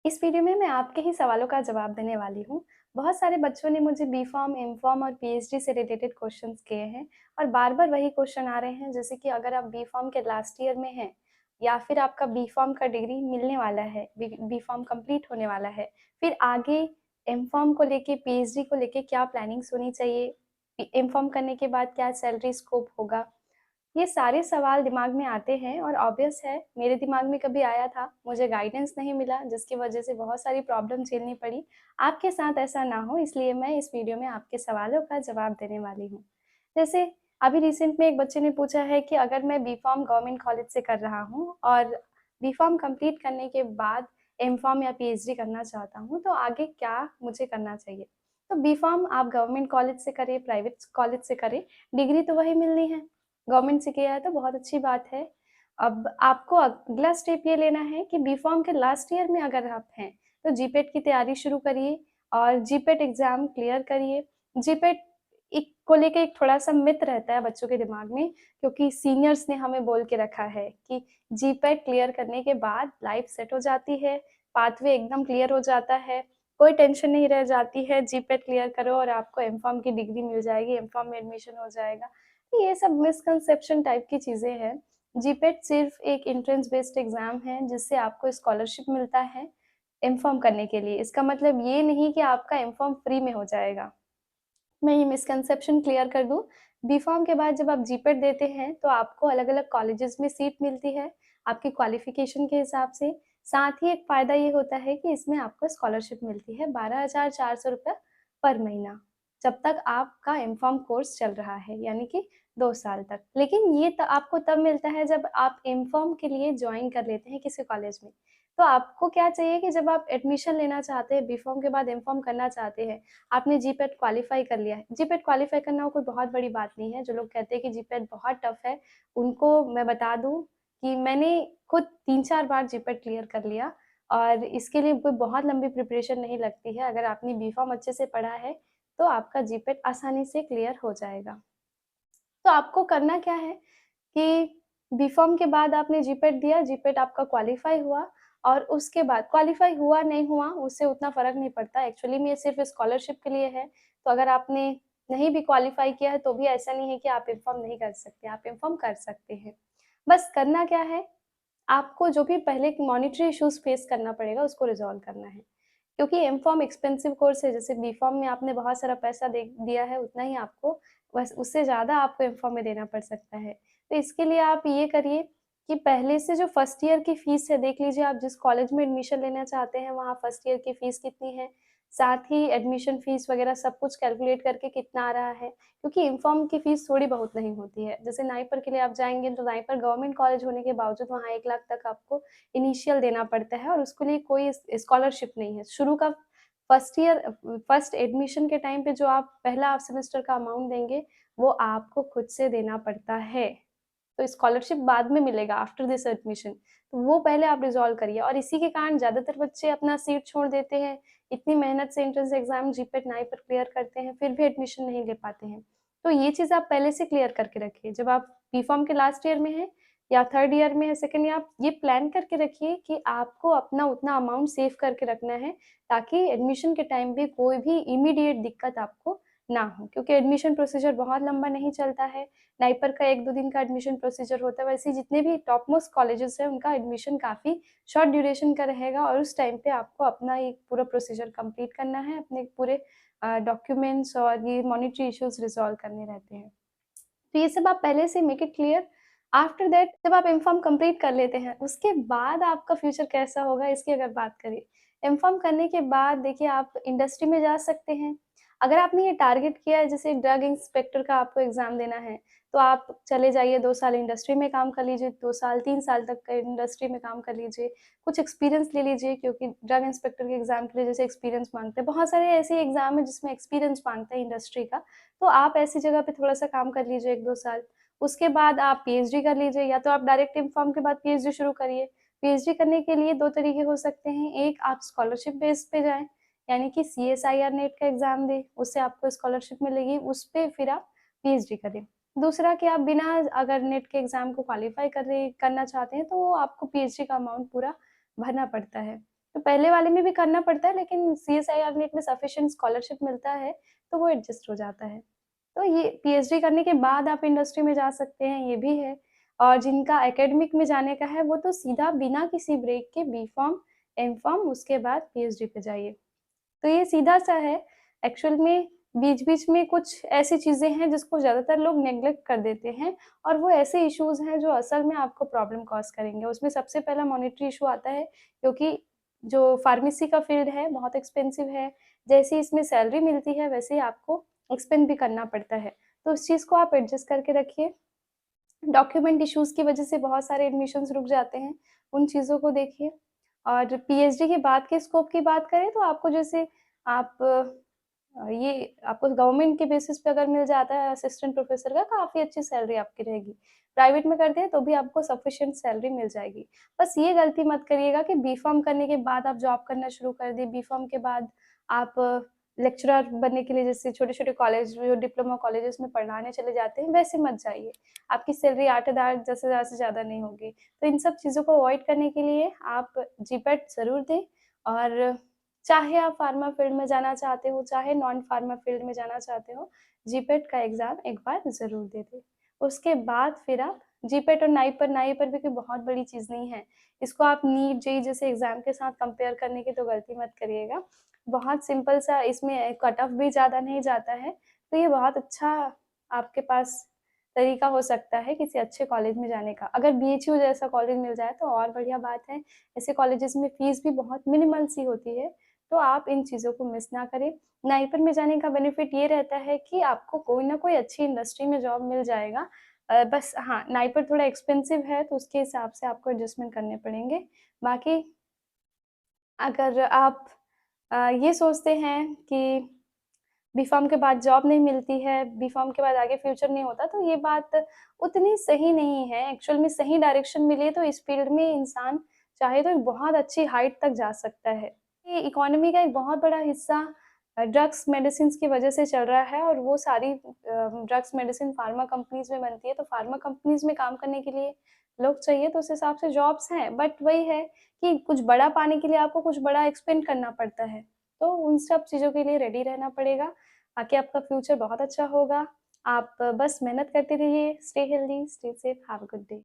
इस वीडियो में मैं आपके ही सवालों का जवाब देने वाली हूँ। बहुत सारे बच्चों ने मुझे बी.फ़ार्म, एम.फ़ार्म और पीएचडी से रिलेटेड क्वेश्चंस किए हैं और बार-बार वही क्वेश्चन आ रहे हैं, जैसे कि अगर आप बी.फ़ार्म के लास्ट ईयर में हैं या फिर आपका बी.फ़ार्म का डिग्री मिलने वाला है, बी.फ़ार्म कंप्लीट होने वाला है, फिर आगे एम.फ़ार्म को लेके, पीएचडी को लेके क्या प्लानिंग्स होनी चाहिए? एम.फ़ार्म करने के बाद क्या सैलरी स्कोप होगा? ये सारे सवाल दिमाग में आते हैं और ऑब्वियस है मेरे दिमाग में कभी आया था, मुझे गाइडेंस नहीं मिला जिसकी वजह से बहुत सारी प्रॉब्लम झेलनी पड़ी। आपके साथ ऐसा ना हो इसलिए मैं इस वीडियो में आपके सवालों का जवाब देने वाली हूँ। जैसे अभी रिसेंट में एक बच्चे ने पूछा है कि अगर मैं बी.फ़ार्म गवर्नमेंट कॉलेज से कर रहा हूँ और बी.फ़ार्म कंप्लीट करने के बाद एम.फ़ार्म या पीएचडी करना चाहता हूँ, तो आगे क्या मुझे करना चाहिए? तो बी.फ़ार्म आप गवर्नमेंट कॉलेज से करें, प्राइवेट कॉलेज से करें, डिग्री तो वही मिलनी है। गवर्नमेंट से किया है तो बहुत अच्छी बात है। अब आपको अगला स्टेप ये लेना है कि बी.फ़ार्म के लास्ट ईयर में अगर आप हैं, तो जीपेट की तैयारी शुरू करिए और जीपेट एग्ज़ाम क्लियर करिए। जीपेट एक को लेके एक थोड़ा-सा मिथ रहता है बच्चों के दिमाग में, क्योंकि सीनियर्स ने हमें बोल के रखा है कि जीपेट क्लियर करने के बाद लाइफ़ सेट हो जाती है, पाथवे एकदम क्लियर हो जाता है, कोई टेंशन नहीं रह जाती है, जीपेट क्लियर करो और आपको एम.फ़ार्म की डिग्री मिल जाएगी, एम.फ़ार्म में एडमिशन हो जाएगा। ये सब मिसकंसेप्शन टाइप की चीज़ें हैं। जीपेट सिर्फ़ एक एंट्रेंस बेस्ड एग्ज़ाम है जिससे आपको स्कॉलरशिप मिलता है एम.फ़ार्म करने के लिए। इसका मतलब ये नहीं कि आपका एम.फ़ार्म फ्री में हो जाएगा। मैं ये मिसकंसेप्शन क्लियर कर दूँ, बी.फ़ार्म के बाद जब आप जीपेट देते हैं तो आपको अलग-अलग कॉलेजेस में सीट मिलती है, आपकी क्वालिफ़िकेशन के हिसाब से। साथ ही एक फ़ायदा ये होता है कि इसमें आपको स्कॉलरशिप मिलती है ₹12,400 पर महीना, जब तक आपका एम.फ़ार्म कोर्स चल रहा है, यानी कि 2 साल तक। लेकिन ये आपको तब मिलता है जब आप एम.फ़ार्म के लिए जॉइन कर लेते हैं किसी कॉलेज में। तो आपको क्या चाहिए कि जब आप एडमिशन लेना चाहते हैं, बी.फ़ार्म के बाद एम.फ़ार्म करना चाहते हैं, आपने जीपेट क्वालीफाई कर लिया है। जीपेट क्वालीफाई करना कोई बहुत बड़ी बात नहीं है, जो लोग कहते हैं कि जीपेट बहुत टफ है, उनको मैं बता दूँ कि मैंने खुद 3-4 बार जीपेट क्लियर कर लिया और इसके लिए कोई बहुत लंबी प्रिपरेशन नहीं लगती है। अगर आपने बी.फ़ार्म अच्छे से पढ़ा है, तो आपका जीपेट आसानी से क्लियर हो जाएगा। तो आपको करना क्या है कि बी.फ़ार्म के बाद आपने जीपेट दिया, जीपेट आपका क्वालीफाई हुआ और उसके बाद क्वालीफाई हुआ, नहीं हुआ, उससे उतना फ़र्क नहीं पड़ता। एक्चुअली में ये सिर्फ़ स्कॉलरशिप के लिए है, तो अगर आपने नहीं भी क्वालीफाई किया है, तो भी ऐसा नहीं है कि आप एम.फ़ार्म नहीं कर सकते, आप एम.फ़ार्म कर सकते हैं। बस करना क्या है, आपको जो भी पहले मॉनेटरी इश्यूज़ फेस करना पड़ेगा, उसको रिज़ॉल्व करना है। क्योंकि एम.फ़ार्म एक्सपेंसिव कोर्स है, जैसे बी.फ़ार्म में आपने बहुत सारा पैसा दे दिया है, उतना ही आपको बस उससे ज़्यादा आपको एम.फ़ार्म में देना पड़ सकता है। तो इसके लिए आप ये करिए कि पहले से जो फर्स्ट ईयर की फ़ीस है, देख लीजिए आप जिस कॉलेज में एडमिशन लेना चाहते हैं, वहाँ फर्स्ट ईयर की फ़ीस कितनी है, साथ ही एडमिशन फ़ीस वगैरह सब कुछ कैलकुलेट करके कितना आ रहा है, क्योंकि एम.फ़ार्म की फ़ीस थोड़ी बहुत नहीं होती है। जैसे नाइपर के लिए आप जाएँगे, तो नाइपर गवर्नमेंट कॉलेज होने के बावजूद वहाँ 1 लाख तक आपको इनिशियल देना पड़ता है और उसके लिए कोई स्कॉलरशिप नहीं है। शुरू का फर्स्ट एडमिशन के टाइम पे जो आप पहला सेमेस्टर का अमाउंट देंगे, वो आपको खुद से देना पड़ता है। तो स्कॉलरशिप बाद में मिलेगा आफ्टर दिस एडमिशन, तो वो पहले आप रिज़ॉल्व करिए और इसी के कारण ज़्यादातर बच्चे अपना सीट छोड़ देते हैं। इतनी मेहनत से entrance exam GPAT, NIPER clear करते हैं, फिर भी एडमिशन नहीं ले पाते हैं। तो ये चीज़ आप पहले से क्लियर करके रखिए। जब आप बी.फ़ार्म के लास्ट ईयर में हैं या थर्ड ईयर में है, सेकंड ईयर, आप ये प्लान करके रखिए कि आपको अपना उतना अमाउंट सेव करके रखना है, ताकि एडमिशन के टाइम पे कोई भी इमीडिएट दिक्कत आपको ना हो। क्योंकि एडमिशन प्रोसीजर बहुत लंबा नहीं चलता है, नाइपर का 1-2 दिन का एडमिशन प्रोसीजर होता है, वैसे ही जितने भी टॉप मोस्ट कॉलेजेस हैं, उनका एडमिशन काफ़ी शॉर्ट ड्यूरेशन का रहेगा और उस टाइम पे आपको अपना एक पूरा प्रोसीजर कंप्लीट करना है, अपने पूरे डॉक्यूमेंट्स और ये मॉनेटरी इश्यूज़ रिज़ॉल्व करने रहते हैं। तो ये सब आप पहले से make it clear. After that जब आप एम.फ़ार्म कंप्लीट कर लेते हैं, उसके बाद आपका फ्यूचर कैसा होगा इसकी अगर बात करें। एम.फ़ार्म करने के बाद देखिए आप इंडस्ट्री में जा सकते हैं। अगर आपने ये टारगेट किया है जैसे ड्रग इंस्पेक्टर का आपको एग्ज़ाम देना है, तो आप चले जाइए 2 साल इंडस्ट्री में काम कर लीजिए, 2 साल 3 साल तक का इंडस्ट्री में काम कर लीजिए। कुछ एक्सपीरियंस ले लीजिए क्योंकि ड्रग इंस्पेक्टर के एग्ज़ाम के लिए जैसे एक्सपीरियंस माँगते हैं, बहुत सारे ऐसे एग्ज़ाम हैं जिसमें एक्सपीरियंस माँगते हैं इंडस्ट्री का। तो आप ऐसी जगह पे थोड़ा-सा काम कर लीजिए 1-2 साल। उसके बाद आप पीएचडी कर लीजिए या तो आप डायरेक्ट एम.फ़ार्म के बाद पीएचडी शुरू करिए। पीएचडी करने के लिए 2 तरीके हो सकते हैं, एक आप स्कॉलरशिप बेस पे जाएँ, यानी कि सीएसआईआर नेट का एग्ज़ाम दें, उससे आपको स्कॉलरशिप मिलेगी, उस पे फिर आप पीएचडी करें। दूसरा कि आप बिना अगर नेट के एग्ज़ाम को क्वालीफाई करना चाहते हैं, तो आपको पीएचडी का अमाउंट पूरा भरना पड़ता है। तो पहले वाले में भी करना पड़ता है, लेकिन सीएसआईआर नेट में सफिशिएंट स्कॉलरशिप मिलता है, तो वो एडजस्ट हो जाता है। तो ये पीएचडी करने के बाद आप इंडस्ट्री में जा सकते हैं, ये भी है। और जिनका एकेडमिक में जाने का है, वो तो सीधा बिना किसी ब्रेक के बी.फ़ार्म, एम.फ़ार्म उसके बाद पीएचडी पे जाइए। तो ये सीधा-सा है। एक्चुअल में बीच-बीच में कुछ ऐसी चीज़ें हैं जिसको ज़्यादातर लोग नेग्लेक्ट कर देते हैं, और वो ऐसे इश्यूज़ हैं जो असल में आपको प्रॉब्लम कॉज़ करेंगे। उसमें सबसे पहला मॉनेटरी इश्यू आता है, क्योंकि जो फार्मेसी का फ़ील्ड है बहुत एक्सपेंसिव है। जैसी इसमें सैलरी मिलती है वैसे ही आपको एक्सपेंड भी करना पड़ता है। तो उस चीज़ को आप एडजस्ट करके रखिए। डॉक्यूमेंट इश्यूज़ की वजह से बहुत सारे एडमिशन्स रुक जाते हैं, उन चीज़ों को देखिए। और पीएचडी के बाद के स्कोप की बात करें तो आपको जैसे आप ये आपको गवर्नमेंट के बेसिस पे अगर मिल जाता है असिस्टेंट प्रोफ़ेसर का, काफ़ी अच्छी सैलरी आपकी रहेगी। प्राइवेट में करते हैं तो भी आपको सफिशिएंट सैलरी मिल जाएगी। बस ये गलती मत करिएगा कि बी.फ़ार्म करने के बाद आप जॉब करना शुरू कर दें, बी.फ़ार्म के बाद आप लेक्चरर बनने के लिए जैसे छोटे-छोटे कॉलेज जो डिप्लोमा कॉलेजेस में पढ़ाने चले जाते हैं, वैसे मत जाइए। आपकी सैलरी 8,000 10,000 से ज़्यादा नहीं होगी। तो इन सब चीज़ों को अवॉइड करने के लिए आप जीपेट ज़रूर दें, और चाहे आप फार्मा फील्ड में जाना चाहते हो, चाहे नॉन फार्मा फील्ड में जाना चाहते हो, जीपेट का एग्ज़ाम एक बार ज़रूर दे दें। उसके बाद फिर आप जीपेट और नाइपर भी कोई बहुत बड़ी चीज़ नहीं है। इसको आप नीट, जेईई जैसे एग्ज़ाम के साथ कंपेयर करने की तो गलती मत करिएगा। बहुत सिंपल सा इसमें कट ऑफ भी ज़्यादा नहीं जाता है, तो ये बहुत अच्छा आपके पास तरीका हो सकता है किसी अच्छे कॉलेज में जाने का। अगर बीएचयू जैसा कॉलेज मिल जाए तो और बढ़िया बात है। ऐसे कॉलेजेस में फ़ीस भी बहुत मिनिमल सी होती है, तो आप इन चीज़ों को मिस ना करें। नाइपर में जाने का बेनिफिट ये रहता है कि आपको कोई ना कोई अच्छी इंडस्ट्री में जॉब मिल जाएगा। बस हाँ, नाइपर थोड़ा एक्सपेंसिव है तो उसके हिसाब से आपको एडजस्टमेंट करने पड़ेंगे। बाकी अगर आप ये सोचते हैं कि बी.फ़ार्म के बाद जॉब नहीं मिलती है, बी.फ़ार्म के बाद आगे फ्यूचर नहीं होता, तो ये बात उतनी सही नहीं है। एक्चुअल में सही डायरेक्शन मिले तो इस फ़ील्ड में इंसान चाहे तो एक बहुत अच्छी हाइट तक जा सकता है। ये इकोनॉमी का एक बहुत बड़ा हिस्सा ड्रग्स, मेडिसिन्स की वजह से चल रहा है, और वो सारी ड्रग्स, मेडिसिन फार्मा कंपनीज़ में बनती है, तो फार्मा कंपनीज़ में काम करने के लिए लोग चाहिए, तो उस हिसाब से जॉब्स हैं। बट वही है कि कुछ बड़ा पाने के लिए आपको कुछ बड़ा एक्सपेंड करना पड़ता है। तो उन सब चीज़ों के लिए रेडी रहना पड़ेगा, ताकि आपका फ्यूचर बहुत अच्छा होगा। आप बस मेहनत करते रहिए, stay healthy, stay safe, have a good day.